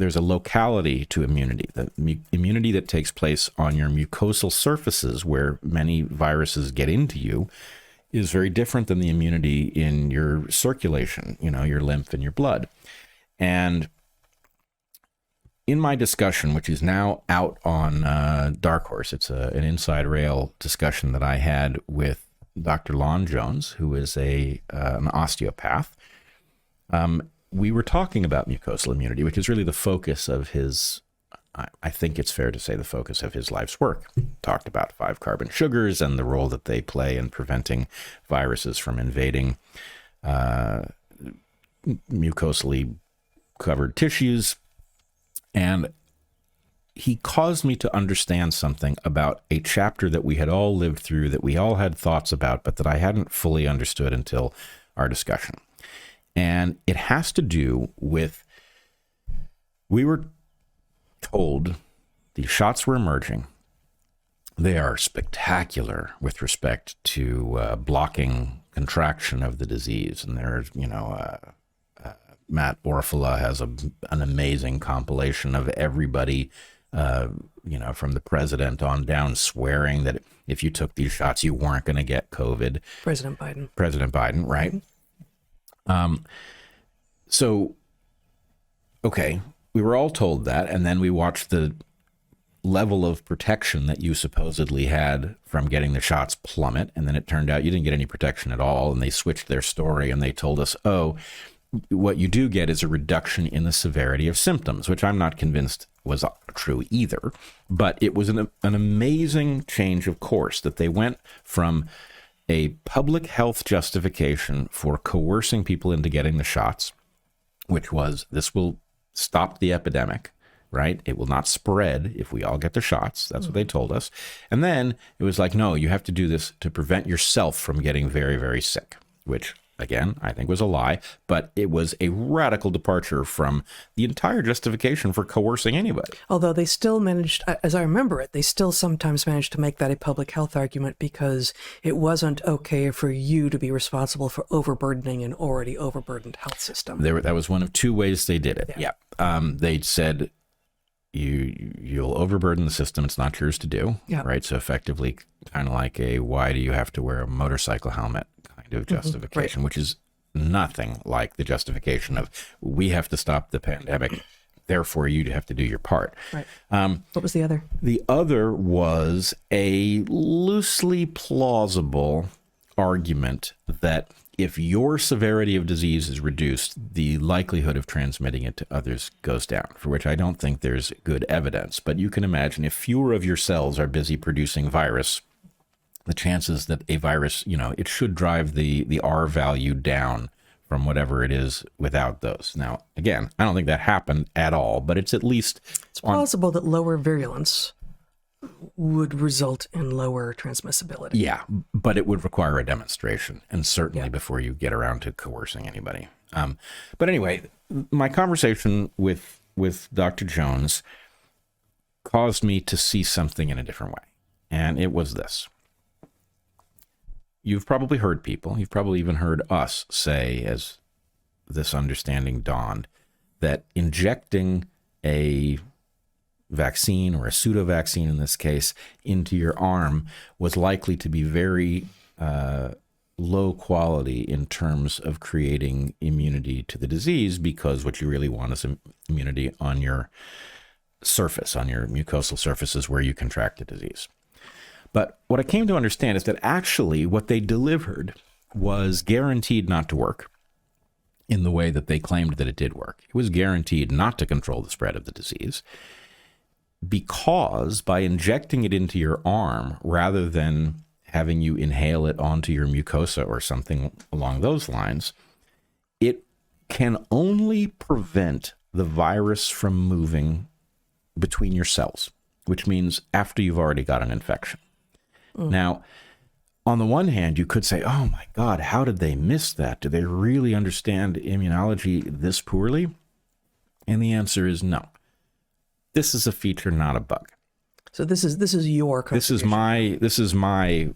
there's a locality to immunity. The immunity that takes place on your mucosal surfaces, where many viruses get into you, is very different than the immunity in your circulation, your lymph and your blood. And in my discussion, which is now out on Dark Horse, it's an Inside Rail discussion that I had with Dr. Lon Jones, who is an osteopath. We were talking about mucosal immunity, which is really the focus of his, I think it's fair to say, the focus of his life's work. Talked about 5-carbon sugars and the role that they play in preventing viruses from invading mucosally covered tissues. And he caused me to understand something about a chapter that we had all lived through, that we all had thoughts about, but that I hadn't fully understood until our discussion. And it has to do with, we were told the shots were emerging. They are spectacular with respect to blocking contraction of the disease. And there's, Matt Orfala has an amazing compilation of everybody, from the president on down, swearing that if you took these shots, you weren't going to get COVID. President Biden, right? So, okay, we were all told that, and then we watched the level of protection that you supposedly had from getting the shots plummet, and then it turned out you didn't get any protection at all, and they switched their story, and they told us, what you do get is a reduction in the severity of symptoms, which I'm not convinced was true either. But it was an amazing change of course, that they went from a public health justification for coercing people into getting the shots, which was, this will stop the epidemic, right? It will not spread if we all get the shots. That's what they told us. And then it was like, no, you have to do this to prevent yourself from getting very, very sick, which, again, I think was a lie, but it was a radical departure from the entire justification for coercing anybody. Although they still managed, as I remember it, they still sometimes managed to make that a public health argument, because it wasn't okay for you to be responsible for overburdening an already overburdened health system. That was one of two ways they did it. Yeah. They said, you'll overburden the system. It's not yours to do. Yeah. Right. So effectively, kind of like why do you have to wear a motorcycle helmet kind of justification, right, which is nothing like the justification of, we have to stop the pandemic, therefore you have to do your part. Right. What was the other? The other was a loosely plausible argument that if your severity of disease is reduced, the likelihood of transmitting it to others goes down, for which I don't think there's good evidence. But you can imagine, if fewer of your cells are busy producing virus, the chances that a virus, it should drive the R value down from whatever it is without those. Now, again, I don't think that happened at all, but it's at least... It's possible that lower virulence would result in lower transmissibility. Yeah, but it would require a demonstration, and certainly before you get around to coercing anybody. But anyway, my conversation with Dr. Jones caused me to see something in a different way, and it was this. You've probably heard people, you've probably even heard us say, as this understanding dawned, that injecting a vaccine, or a pseudo-vaccine in this case, into your arm was likely to be very low quality in terms of creating immunity to the disease, because what you really want is immunity on your surface, on your mucosal surfaces where you contract the disease. But what I came to understand is that actually what they delivered was guaranteed not to work in the way that they claimed that it did work. It was guaranteed not to control the spread of the disease, because by injecting it into your arm, rather than having you inhale it onto your mucosa or something along those lines, it can only prevent the virus from moving between your cells, which means after you've already got an infection. Now, on the one hand, you could say, oh my God, how did they miss that? Do they really understand immunology this poorly? And the answer is no. This is a feature, not a bug. So this is your contribution. This is my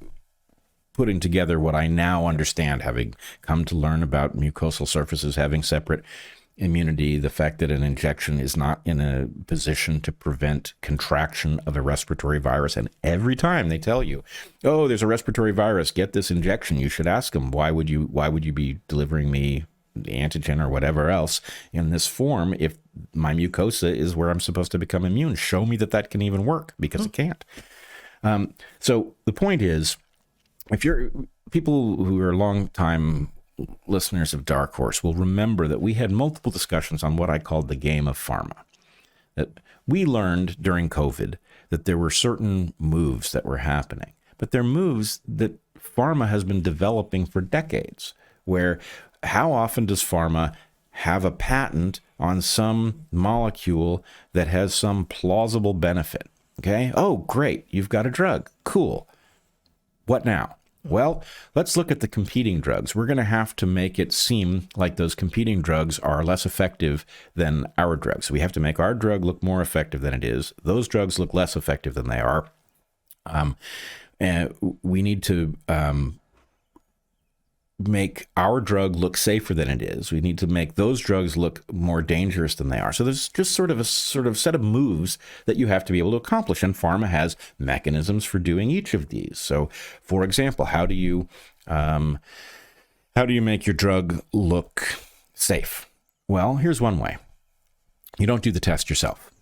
putting together what I now understand, having come to learn about mucosal surfaces having separate immunity, the fact that an injection is not in a position to prevent contraction of a respiratory virus. And every time they tell you, oh, there's a respiratory virus, get this injection, you should ask them, why would you be delivering me the antigen or whatever else in this form if my mucosa is where I'm supposed to become immune? Show me that can even work, because it can't. So the point is, if you're people who are long time listeners of Dark Horse will remember that we had multiple discussions on what I called the game of pharma. That we learned during COVID that there were certain moves that were happening, but they're moves that pharma has been developing for decades, where how often does pharma have a patent on some molecule that has some plausible benefit? Okay. Oh, great. You've got a drug. Cool. What now? Well, let's look at the competing drugs. We're going to have to make it seem like those competing drugs are less effective than our drugs. We have to make our drug look more effective than it is. Those drugs look less effective than they are. And we need to make our drug look safer than it is. We need to make those drugs look more dangerous than they are. So there's just sort of a set of moves that you have to be able to accomplish. And pharma has mechanisms for doing each of these. So, for example, how do you make your drug look safe? Well, here's one way. You don't do the test yourself.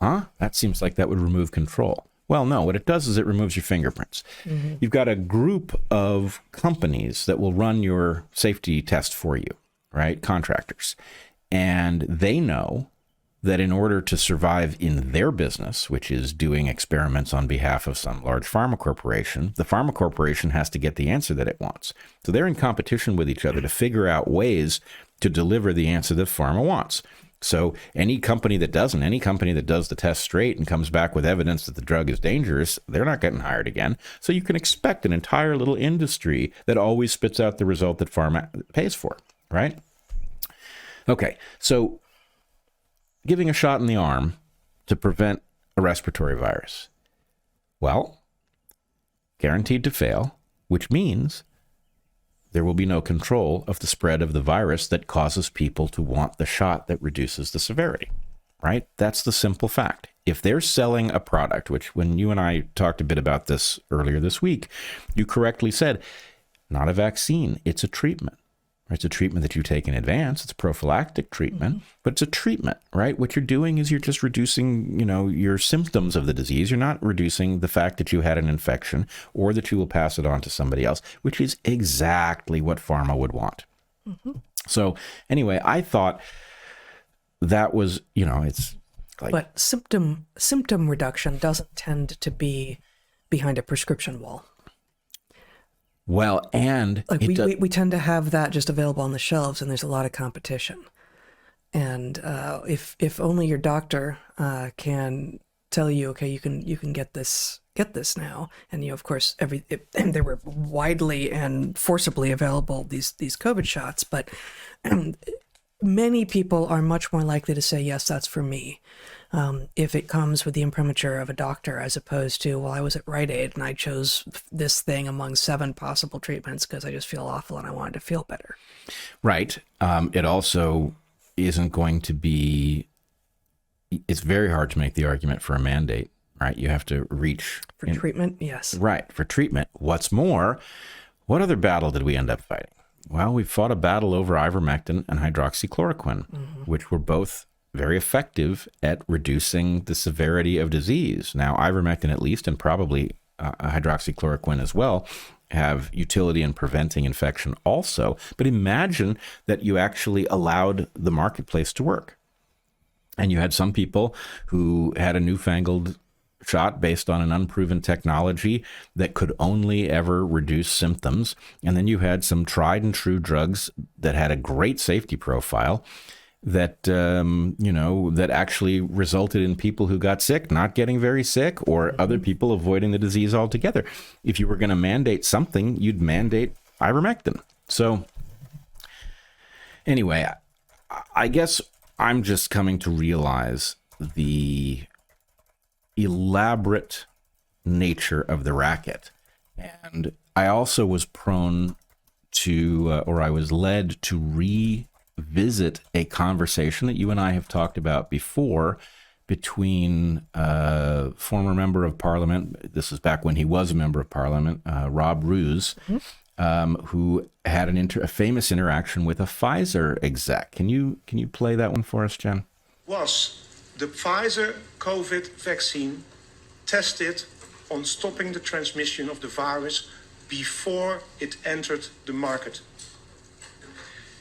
Huh? That seems like that would remove control. Well, no, what it does is it removes your fingerprints. Mm-hmm. You've got a group of companies that will run your safety test for you, right? Contractors. And they know that in order to survive in their business, which is doing experiments on behalf of some large pharma corporation, the pharma corporation has to get the answer that it wants. So they're in competition with each other to figure out ways to deliver the answer that pharma wants. So any company that does the test straight and comes back with evidence that the drug is dangerous, they're not getting hired again. So you can expect an entire little industry that always spits out the result that pharma pays for, right? Okay, so giving a shot in the arm to prevent a respiratory virus. Well, guaranteed to fail, which means there will be no control of the spread of the virus that causes people to want the shot that reduces the severity, right? That's the simple fact. If they're selling a product, which when you and I talked a bit about this earlier this week, you correctly said, not a vaccine, it's a treatment. It's a treatment that you take in advance. It's a prophylactic treatment, but it's a treatment, right? What you're doing is you're just reducing, your symptoms of the disease. You're not reducing the fact that you had an infection or that you will pass it on to somebody else, which is exactly what pharma would want. Mm-hmm. So anyway, I thought that was, it's like... But symptom reduction doesn't tend to be behind a prescription wall. Well, and we tend to have that just available on the shelves, and there's a lot of competition. And if only your doctor can tell you, okay, you can get this now, and of course and they were widely and forcibly available, these COVID shots, but many people are much more likely to say yes, that's for me. If it comes with the imprimatur of a doctor, as opposed to, well, I was at Rite Aid and I chose this thing among 7 possible treatments because I just feel awful and I wanted to feel better. Right. It also isn't going to be, it's very hard to make the argument for a mandate, right? You have to reach. For treatment, yes. Right. For treatment. What's more, what other battle did we end up fighting? Well, we fought a battle over ivermectin and hydroxychloroquine, which were both very effective at reducing the severity of disease. Now, ivermectin at least, and probably hydroxychloroquine as well, have utility in preventing infection also. But imagine that you actually allowed the marketplace to work. And you had some people who had a newfangled shot based on an unproven technology that could only ever reduce symptoms. And then you had some tried and true drugs that had a great safety profile that, that actually resulted in people who got sick not getting very sick, or other people avoiding the disease altogether. If you were going to mandate something, you'd mandate ivermectin. So anyway, I guess I'm just coming to realize the elaborate nature of the racket. And I also was prone to, or I was led to visit a conversation that you and I have talked about before between a former member of parliament, this is back when he was a member of parliament, Rob Roos, who had a famous interaction with a Pfizer exec. Can you play that one for us, Jen? Was the Pfizer COVID vaccine tested on stopping the transmission of the virus before it entered the market?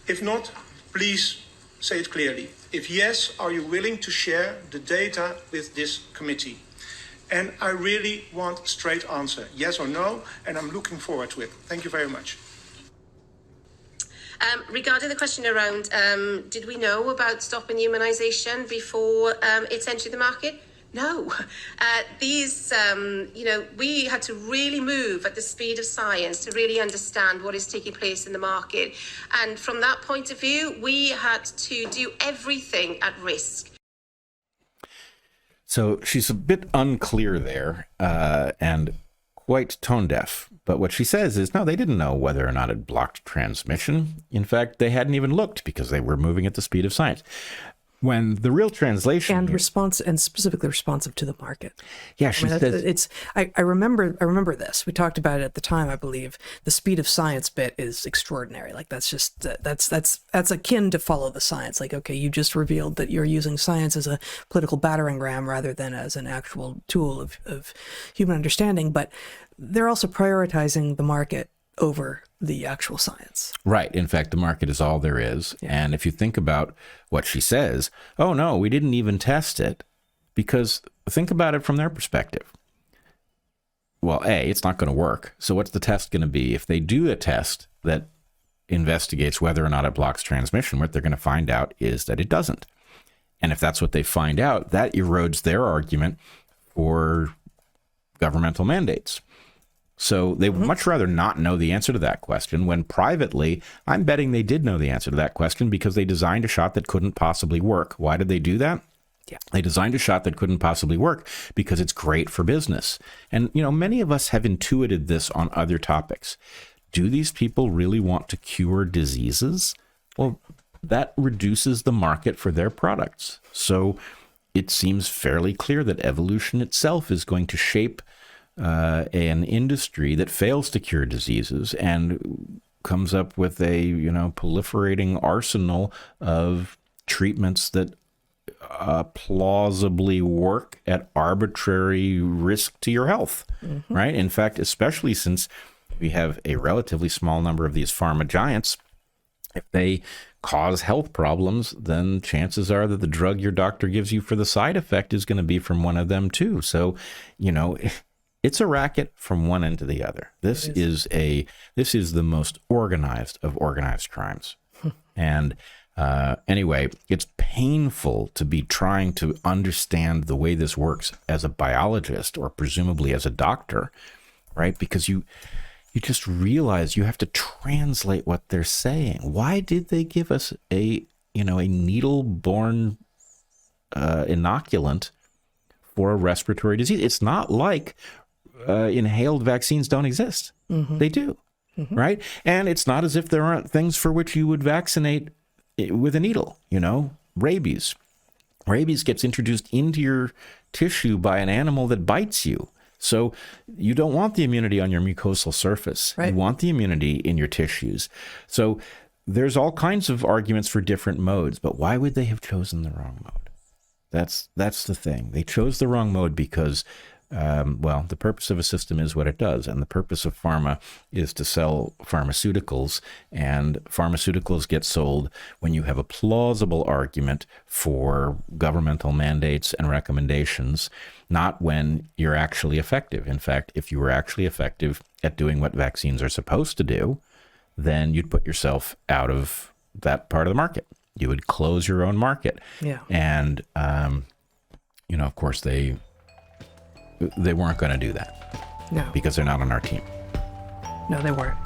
If not, please say it clearly. If yes, are you willing to share the data with this committee? And I really want a straight answer, yes or no, and I'm looking forward to it. Thank you very much. Regarding the question around, did we know about stopping immunisation before it's entered the market? No. We had to really move at the speed of science to really understand what is taking place in the market. And from that point of view, we had to do everything at risk. So she's a bit unclear there and quite tone deaf. But what she says is, no, they didn't know whether or not it blocked transmission. In fact, they hadn't even looked because they were moving at the speed of science. When the real translation and specifically responsive to the market. Yeah, she says I remember this. We talked about it at the time, I believe. The speed of science bit is extraordinary. Like that's akin to follow the science. Like, okay, you just revealed that you're using science as a political battering ram rather than as an actual tool of human understanding. But they're also prioritizing the market over the actual science. Right. In fact, the market is all there is. Yeah. And if you think about what she says, oh, no, we didn't even test it, because think about it from their perspective. Well, A, it's not going to work. So what's the test going to be? If they do a test that investigates whether or not it blocks transmission, what they're going to find out is that it doesn't. And if that's what they find out, that erodes their argument for governmental mandates. So they would much rather not know the answer to that question, when privately, I'm betting they did know the answer to that question because they designed a shot that couldn't possibly work. Why did they do that? Yeah. They designed a shot that couldn't possibly work because it's great for business. And, many of us have intuited this on other topics. Do these people really want to cure diseases? Well, that reduces the market for their products. So it seems fairly clear that evolution itself is going to shape an industry that fails to cure diseases and comes up with a proliferating arsenal of treatments that plausibly work at arbitrary risk to your health, right? In fact, especially since we have a relatively small number of these pharma giants, if they cause health problems, then chances are that the drug your doctor gives you for the side effect is going to be from one of them too. So, it's a racket from one end to the other. This is the most organized of organized crimes. And anyway, it's painful to be trying to understand the way this works as a biologist or presumably as a doctor, right? Because you just realize you have to translate what they're saying. Why did they give us a needle-borne inoculant for a respiratory disease? It's not like inhaled vaccines don't exist. They do, right? And it's not as if there aren't things for which you would vaccinate with a needle. Rabies. Rabies gets introduced into your tissue by an animal that bites you. So you don't want the immunity on your mucosal surface. Right. You want the immunity in your tissues. So there's all kinds of arguments for different modes, but why would they have chosen the wrong mode? That's the thing. They chose the wrong mode because the purpose of a system is what it does. And the purpose of pharma is to sell pharmaceuticals. And pharmaceuticals get sold when you have a plausible argument for governmental mandates and recommendations, not when you're actually effective. In fact, if you were actually effective at doing what vaccines are supposed to do, then you'd put yourself out of that part of the market. You would close your own market. Yeah. And, of course, they weren't going to do that. No. Because they're not on our team. No, they weren't.